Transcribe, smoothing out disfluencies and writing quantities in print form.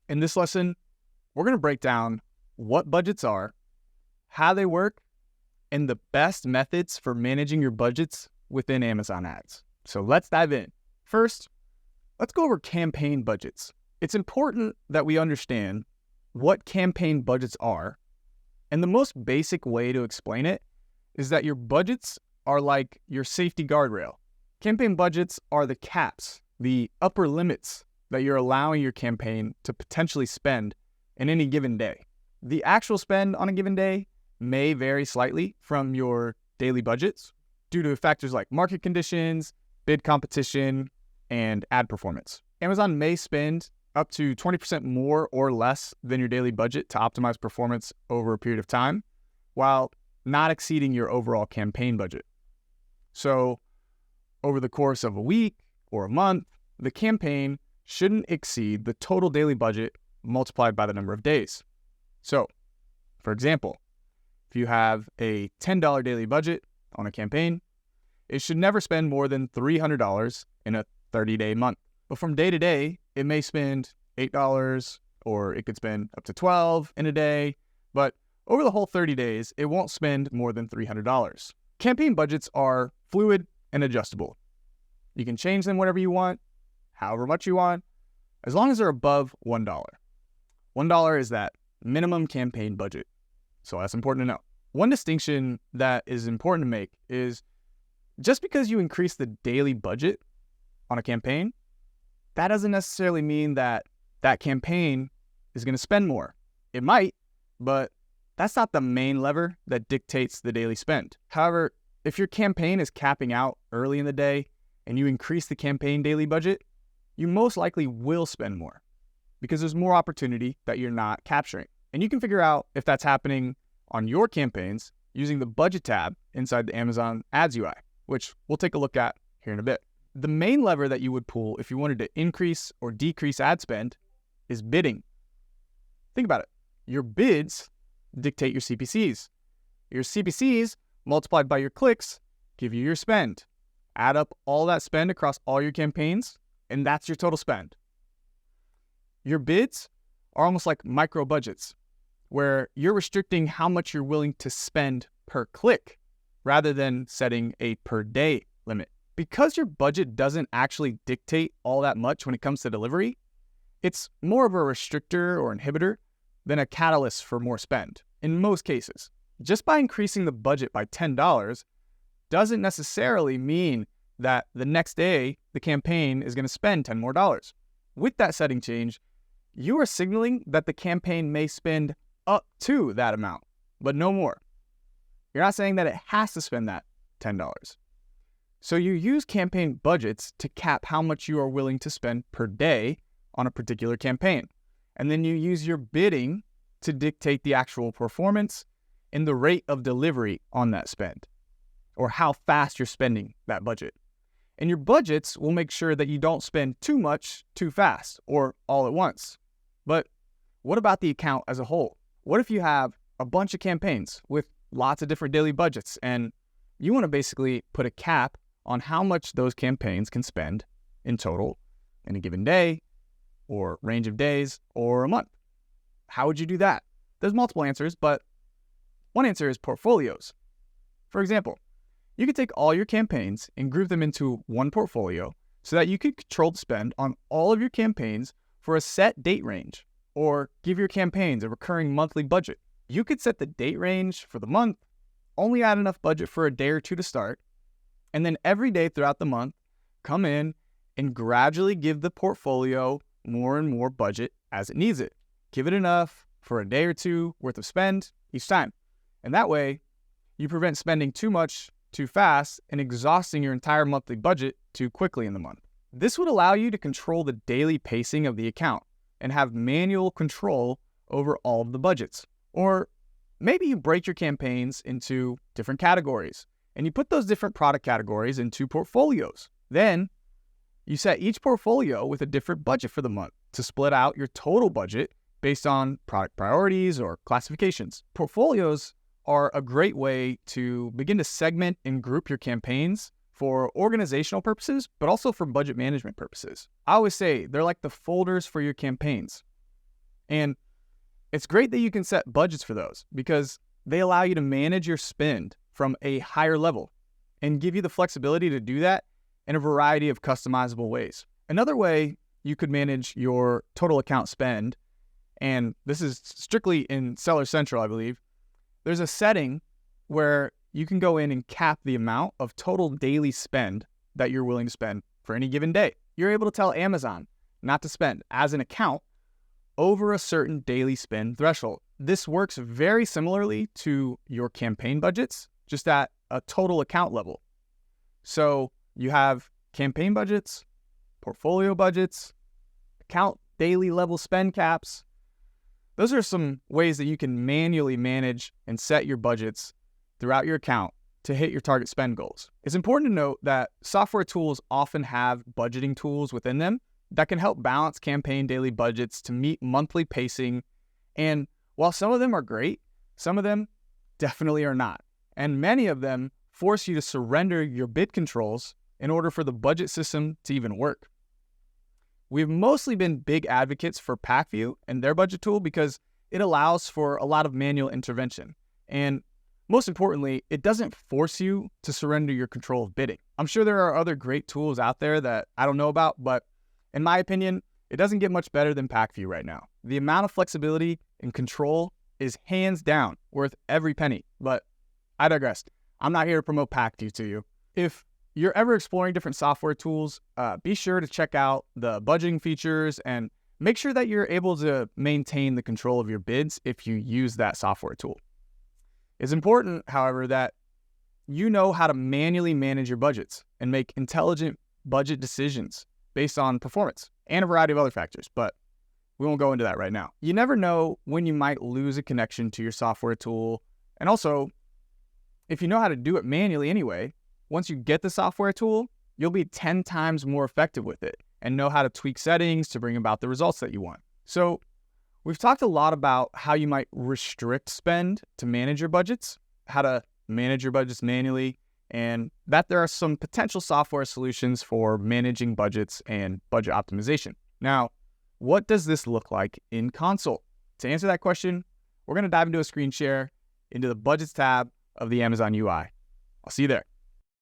In this lesson, we're going to break down what budgets are, how they work, and the best methods for managing your budgets within Amazon ads. So let's dive in. First, let's go over campaign budgets. It's important that we understand what campaign budgets are, and the most basic way to explain it is that your budgets are like your safety guardrail. Campaign budgets are the caps, the upper limits that you're allowing your campaign to potentially spend in any given day. The actual spend on a given day may vary slightly from your daily budgets due to factors like market conditions, bid competition, and ad performance. Amazon may spend up to 20% more or less than your daily budget to optimize performance over a period of time, while not exceeding your overall campaign budget. So, over the course of a week or a month, the campaign shouldn't exceed the total daily budget multiplied by the number of days. So, for example, if you have a $10 daily budget on a campaign, it should never spend more than $300 in a 30-day month. But from day to day, it may spend $8 or it could spend up to $12 in a day. But over the whole 30 days, it won't spend more than $300. Campaign budgets are fluid and adjustable. You can change them whatever you want, however much you want, as long as they're above $1. $1 is that minimum campaign budget. So that's important to know. One distinction that is important to make is just because you increase the daily budget on a campaign, that doesn't necessarily mean that that campaign is going to spend more. It might, but that's not the main lever that dictates the daily spend. However, if your campaign is capping out early in the day and you increase the campaign daily budget, you most likely will spend more because there's more opportunity that you're not capturing. And you can figure out if that's happening on your campaigns using the budget tab inside the Amazon Ads UI, which we'll take a look at here in a bit. The main lever that you would pull if you wanted to increase or decrease ad spend is bidding. Think about it. Your bids dictate your CPCs. Your CPCs multiplied by your clicks give you your spend. Add up all that spend across all your campaigns, and that's your total spend. Your bids are almost like micro budgets, where you're restricting how much you're willing to spend per click rather than setting a per day limit. Because your budget doesn't actually dictate all that much when it comes to delivery, it's more of a restrictor or inhibitor than a catalyst for more spend in most cases. Just by increasing the budget by $10 doesn't necessarily mean that the next day the campaign is going to spend $10 more. With that setting change, you are signaling that the campaign may spend up to that amount, but no more. You're not saying that it has to spend that $10. So you use campaign budgets to cap how much you are willing to spend per day on a particular campaign. And then you use your bidding to dictate the actual performance and the rate of delivery on that spend, or how fast you're spending that budget. And your budgets will make sure that you don't spend too much too fast or all at once. But what about the account as a whole? What if you have a bunch of campaigns with lots of different daily budgets and you want to basically put a cap on how much those campaigns can spend in total in a given day or range of days or a month? How would you do that? There's multiple answers, but one answer is portfolios. For example, you could take all your campaigns and group them into one portfolio so that you could control the spend on all of your campaigns for a set date range, or give your campaigns a recurring monthly budget. You could set the date range for the month, only add enough budget for a day or two to start, and then every day throughout the month, come in and gradually give the portfolio more and more budget as it needs it. Give it enough for a day or two worth of spend each time. And that way, you prevent spending too much too fast and exhausting your entire monthly budget too quickly in the month. This would allow you to control the daily pacing of the account and have manual control over all of the budgets. Or maybe you break your campaigns into different categories and you put those different product categories into portfolios. Then you set each portfolio with a different budget for the month to split out your total budget based on product priorities or classifications. Portfolios are a great way to begin to segment and group your campaigns for organizational purposes, but also for budget management purposes. I always say they're like the folders for your campaigns. And it's great that you can set budgets for those because they allow you to manage your spend from a higher level and give you the flexibility to do that in a variety of customizable ways. Another way you could manage your total account spend, and this is strictly in Seller Central, I believe, there's a setting where you can go in and cap the amount of total daily spend that you're willing to spend for any given day. You're able to tell Amazon not to spend as an account over a certain daily spend threshold. This works very similarly to your campaign budgets, just at a total account level. So you have campaign budgets, portfolio budgets, account daily level spend caps. Those are some ways that you can manually manage and set your budgets throughout your account to hit your target spend goals. It's important to note that software tools often have budgeting tools within them that can help balance campaign daily budgets to meet monthly pacing. And while some of them are great, some of them definitely are not. And many of them force you to surrender your bid controls in order for the budget system to even work. We've mostly been big advocates for PackView and their budget tool because it allows for a lot of manual intervention. And most importantly, it doesn't force you to surrender your control of bidding. I'm sure there are other great tools out there that I don't know about, but in my opinion, it doesn't get much better than PackView right now. The amount of flexibility and control is hands down worth every penny, but I digress. I'm not here to promote PackView to you. If you're ever exploring different software tools, be sure to check out the budgeting features and make sure that you're able to maintain the control of your bids if you use that software tool. It's important, however, that you know how to manually manage your budgets and make intelligent budget decisions based on performance and a variety of other factors, but we won't go into that right now. You never know when you might lose a connection to your software tool. And also, if you know how to do it manually anyway, once you get the software tool, you'll be 10 times more effective with it and know how to tweak settings to bring about the results that you want. So we've talked a lot about how you might restrict spend to manage your budgets, how to manage your budgets manually, and that there are some potential software solutions for managing budgets and budget optimization. Now, what does this look like in console? To answer that question, we're going to dive into a screen share into the Budgets tab of the Amazon UI. I'll see you there.